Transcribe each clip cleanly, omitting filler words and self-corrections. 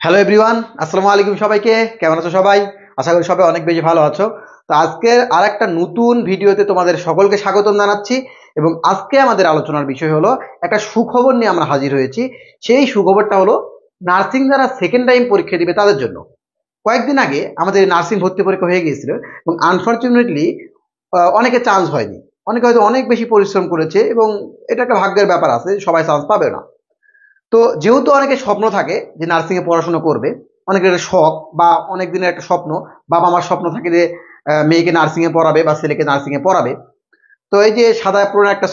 Hello everyone, আসসালামু আলাইকুম। সবাইকে কেমন আছো সবাই? আশা করি সবাই অনেক বেশি ভালো আছো। তো আজকের আর একটা নতুন ভিডিওতে তোমাদের সকলকে স্বাগতম জানাচ্ছি। এবং আজকে আমাদের আলোচনার বিষয় হলো একটা সুখবর নিয়ে আমরা হাজির হয়েছি। সেই সুখবরটা হলো নার্সিং যারা সেকেন্ড টাইম পরীক্ষা দিবে তাদের জন্য। কয়েকদিন আগে আমাদের নার্সিং ভর্তি পরীক্ষা হয়ে গিয়েছিল এবং আনফরচুনেটলি অনেকে চান্স হয়নি। অনেকে হয়তো অনেক বেশি পরিশ্রম করেছে এবং এটা একটা ভাগ্যের ব্যাপার আছে, সবাই চান্স পাবে না। তো যেহেতু অনেকে স্বপ্ন থাকে যে নার্সিং এ পড়াশোনা করবে, অনেকের একটা শখ বা অনেক দিনের একটা স্বপ্ন, বাবা মার স্বপ্ন থাকে যে মেয়েকে নার্সিং এ পড়াবে বা ছেলেকে নার্সিং এ পড়াবে। তো এই যে সাদা অ্যাপ্রন একটা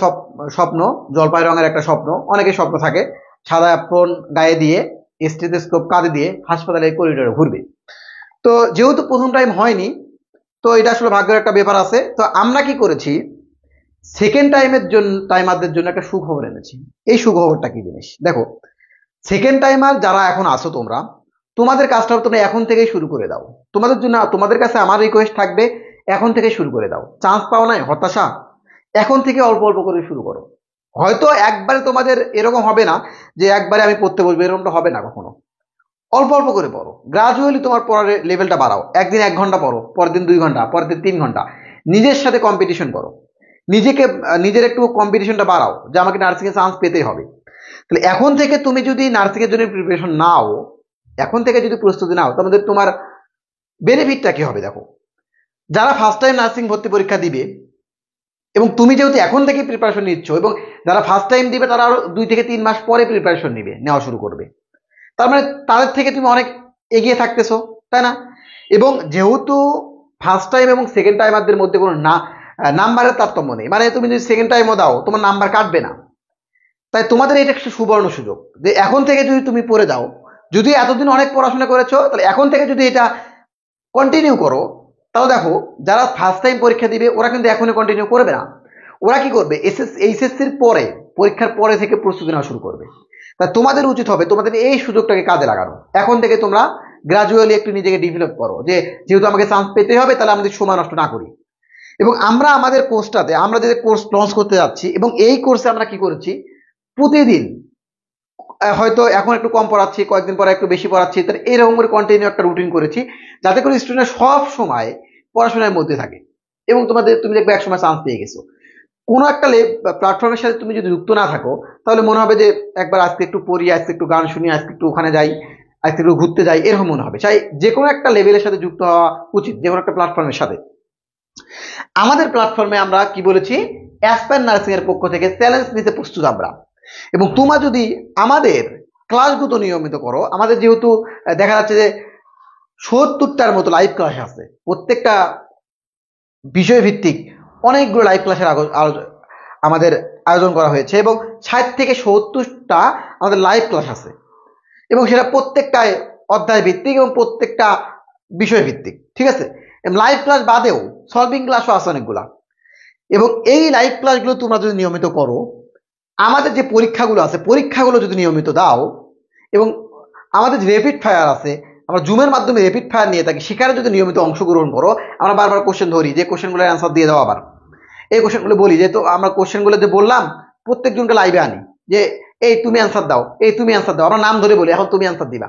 স্বপ্ন, জলপাই রঙের একটা স্বপ্ন, অনেকের স্বপ্ন থাকে সাদা অ্যাপ্রন গায়ে দিয়ে স্টেথোস্কোপ কাঁধে দিয়ে হাসপাতালে করিডোরে ঘুরবে। তো যেহেতু প্রথম টাইম হয়নি, তো এটা আসলে ভাগ্যের একটা ব্যাপার আছে। তো আমরা কি করেছি, সেকেন্ড টাইমের জন্য টাইমারদের জন্য একটা সুখবর এনেছি। এই সুখবরটা কি জিনিস দেখো, সেকেন্ড টাইমার যারা এখন আসো তোমরা, তোমাদের কাজটা তোমরা এখন থেকেই শুরু করে দাও। তোমাদের জন্য, তোমাদের কাছে আমার রিকোয়েস্ট থাকবে, এখন থেকে শুরু করে দাও। চান্স পাও নাই, হতাশা, এখন থেকে অল্প অল্প করে শুরু করো। হয়তো একবারে তোমাদের এরকম হবে না যে একবারে আমি পড়তে বসবো, এরকমটা হবে না কখনো। অল্প অল্প করে পড়ো, গ্রাজুয়ালি তোমার পড়ার লেভেলটা বাড়াও। একদিন 1 ঘন্টা পড়ো, পরের দিন 2 ঘন্টা, পরের দিন 3 ঘন্টা। নিজের সাথে কম্পিটিশন করো, নিজেকে নিজের একটু কম্পিটিশনটা বাড়াও যে আমাকে নার্সিং এ চান্স পেতেই হবে। তাহলে এখন থেকে তুমি যদি নার্সিং এর জন্য প্রিপারেশন নাও, এখন থেকে যদি প্রস্তুতি নাও, তাহলে তোমার বেনিফিটটা কি হবে দেখো। যারা ফার্স্ট টাইম নার্সিং ভর্তি পরীক্ষা দিবে, এবং তুমি যেহেতু এখন থেকে প্রিপারেশন নিচ্ছ, এবং যারা ফার্স্ট টাইম দিবে তারা আরো 2 থেকে 3 মাস পরে প্রিপারেশন নেওয়া শুরু করবে। তার মানে তাদের থেকে তুমি অনেক এগিয়ে থাকতেছো, তাই না? এবং যেহেতু ফার্স্ট টাইম এবং সেকেন্ড টাইমারদের মধ্যে কোনো নাম্বারের তারতম্য নেই, মানে তুমি যদি সেকেন্ড টাইমও দাও তোমার নাম্বার কাটবে না। তাই তোমাদের এটা একটা সুবর্ণ সুযোগ যে এখন থেকে যদি তুমি পড়ে যাও, যদি এতদিন অনেক পড়াশোনা করেছো, তাহলে এখন থেকে যদি এটা কন্টিনিউ করো, তাহলে দেখো যারা ফার্স্ট টাইম পরীক্ষা দিবে ওরা কিন্তু এখনই কন্টিনিউ করবে না। ওরা কি করবে, এইচএসসির পরে, পরীক্ষার পরে থেকে প্রস্তুতি নেওয়া শুরু করবে। তাই তোমাদের উচিত হবে তোমাদের এই সুযোগটাকে কাজে লাগানো। এখন থেকে তোমরা গ্রাজুয়ালি একটু নিজেকে ডেভেলপ করো, যে যেহেতু আমাকে চান্স পেতে হবে, তাহলে আমাদের সময় নষ্ট না করি। এবং আমরা আমাদের কোর্সটাতে, আমরা যে কোর্স লঞ্চ করতে যাচ্ছি, এবং এই কোর্সে আমরা কি করেছি, প্রতিদিন হয়তো এখন একটু কম পড়াচ্ছি, কয়েকদিন পরে একটু বেশি পড়াচ্ছি, তাহলে এরকম করে কন্টিনিউ একটা রুটিন করেছি, যাতে করে স্টুডেন্ট সব সময় পড়াশোনার মধ্যে থাকে। এবং তুমি দেখবে এক সময় চান্স পেয়ে গেছো। কোনো একটা প্ল্যাটফর্মের সাথে তুমি যদি যুক্ত না থাকো, তাহলে মনে হবে যে একবার আজকে একটু পড়ি, আজকে একটু গান শুনি, আজকে একটু ওখানে যাই, আজকে একটু ঘুরতে যাই, এরকম মনে হবে। চাই যে কোনো একটা লেভেলের সাথে যুক্ত হওয়া উচিত, যে কোনো একটা প্ল্যাটফর্মের সাথে। আমাদের প্ল্যাটফর্মে আমরা কি বলেছি, অ্যাসপায়ার নার্সিং এর পক্ষ থেকে চ্যালেঞ্জ নিতে প্রস্তুত আমরা। এবং তোমরা যদি আমাদের ক্লাসগুলো নিয়মিত করো, আমাদের যেহেতু দেখা যাচ্ছে যে 70টার মতো লাইভ ক্লাস আছে, প্রত্যেকটা বিষয় ভিত্তিক অনেকগুলো লাইভ ক্লাসের আমাদের আয়োজন করা হয়েছে, এবং 60 থেকে 70টা আমাদের লাইভ ক্লাস আছে। এবং সেটা প্রত্যেকটাই অধ্যায় ভিত্তিক এবং প্রত্যেকটা বিষয় ভিত্তিক, ঠিক আছে? লাইভ ক্লাস বাদেও সলভিং ক্লাসও আছে অনেকগুলা। এবং এই লাইভ ক্লাসগুলো তোমরা যদি নিয়মিত করো, আমাদের যে পরীক্ষাগুলো আছে, পরীক্ষাগুলো যদি নিয়মিত দাও, এবং আমাদের যে র্যাপিড ফায়ার আছে, আমরা জুমের মাধ্যমে র্যাপিড ফায়ার নিয়ে থাকি, সেখানে যদি নিয়মিত অংশগ্রহণ করো, আমরা বারবার কোশ্চেন ধরি, যে কোশ্চেনগুলোর অ্যান্সার দিয়ে দাও। আবার এই কোশ্চেনগুলো বলি, যে তো আমরা কোশ্চেনগুলো যে বললাম প্রত্যেকজনকে লাইভে আনি, যে এই তুমি অ্যান্সার দাও, এই তুমি অ্যান্সার দাও, আমরা নাম ধরে বলি এখন তুমি অ্যান্সার দিবা।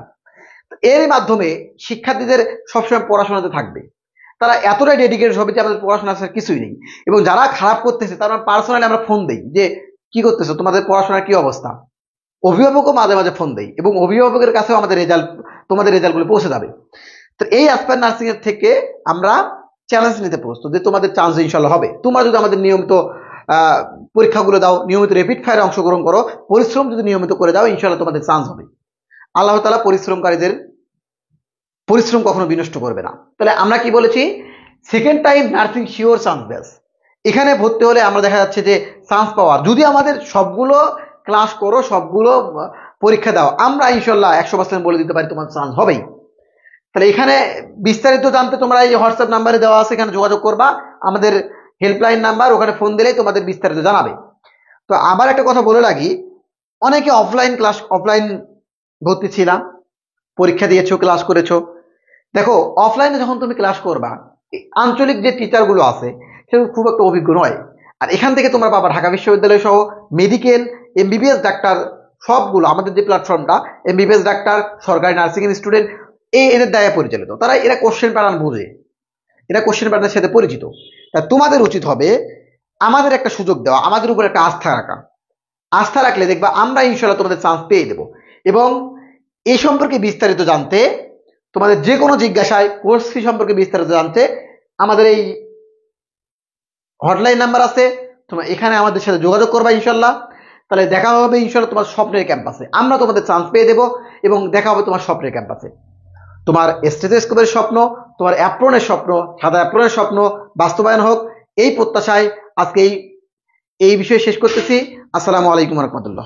এর মাধ্যমে শিক্ষার্থীদের সবসময় পড়াশোনাতে থাকবে, তারা এতটাই ডেডিকেটেড হবে যে আমাদের পড়াশোনা ছাড়া কিছুই নেই। এবং যারা খারাপ করতেছে তারা পার্সোনালি আমরা ফোন দিই, যে কি করতেছো, তোমাদের পড়াশোনার কি অবস্থা। অভিভাবকও মাঝে মাঝে ফোন দেয়, এবং অভিভাবকের কাছেও আমাদের রেজাল্ট, তোমাদের রেজাল্টগুলো পৌঁছে যাবে। তো এই অ্যাসপায়ার নার্সিং এর থেকে আমরা চ্যালেঞ্জ নিতে প্রস্তুত যে তোমাদের চান্স ইনশাল্লাহ হবে। তোমরা যদি আমাদের নিয়মিত পরীক্ষাগুলো দাও, নিয়মিত র্যাপিড ফায়ারে অংশগ্রহণ করো, পরিশ্রম যদি নিয়মিত করে দাও, ইনশাল্লাহ তোমাদের চান্স হবে। আল্লাহ তাআলা পরিশ্রমকারীদের পরিশ্রম কখনো বিনষ্ট করবে না। তাহলে আমরা কি বলেছি, second time nursing sure chance ব্যাস। এখানে ভর্তি হলে আমরা দেখা যাচ্ছে যে চান্স পাওয়ার, যদি আমাদের সবগুলো ক্লাস করো, সবগুলো পরীক্ষা দাও, আমরা ইনশাল্লাহ 100% বলে দিতে পারি তোমার চান্স হবেই। তাহলে এখানে বিস্তারিত জানতে তোমরা এই হোয়াটসঅ্যাপ নাম্বারে দেওয়া আছে, এখানে যোগাযোগ করবা, আমাদের হেল্পলাইন নাম্বার, ওখানে ফোন দিলেই তোমাদের বিস্তারিত জানাবে। তো আবার একটা কথা বলে রাখি, অনেকে অফলাইন ভর্তি ছিলাম, পরীক্ষা দিয়েছো, ক্লাস করেছো। দেখো অফলাইনে যখন তুমি ক্লাস করবা, আঞ্চলিক যে টিচার গুলো আছে সেগুলো খুব একটা অভিজ্ঞ নয়। আর এখান থেকে তোমরা পাবা ঢাকা বিশ্ববিদ্যালয় সহ মেডিকেল, এমবিবিএস ডাক্তার সবগুলো আমাদের যে প্ল্যাটফর্মটা এমবিবিএস ডাক্তার, সরকারি নার্সিং স্টুডেন্ট, এদের দ্বারা পরিচালিত। এরা কোশ্চেন প্যাটার্ন বোঝে, এরা কোশ্চেন প্যাটার্নের সাথে পরিচিত। তা তোমাদের উচিত হবে আমাদের একটা সুযোগ দেওয়া, আমাদের উপর একটা আস্থা রাখা। আস্থা রাখলে দেখবা আমরা ইনশাল্লাহ তোমাদের চান্স পেয়ে দেবো। এবং এই সম্পর্কে বিস্তারিত জানতে, তোমাদের যে কোনো জিজ্ঞাসায় কোর্স ফি সম্পর্কে বিস্তারিত জানতে আমাদের এই হটলাইন নাম্বার আছে, তোমরা এখানে আমাদের সাথে যোগাযোগ করবা ইনশাল্লাহ। তাহলে দেখা হবে ইনশাল্লাহ তোমার স্বপ্নের ক্যাম্পাসে, আমরা তোমাদের চান্স পেয়ে দেবো এবং দেখা হবে তোমার স্বপ্নের ক্যাম্পাসে। তোমার স্টেথোস্কোপের স্বপ্ন, তোমার অ্যাপ্রনের স্বপ্ন, সাদা অ্যাপ্রনের স্বপ্ন বাস্তবায়ন হোক, এই প্রত্যাশায় আজকে এই বিষয়ে শেষ করতেছি। আসসালামু আলাইকুম রহমতুল্লাহ।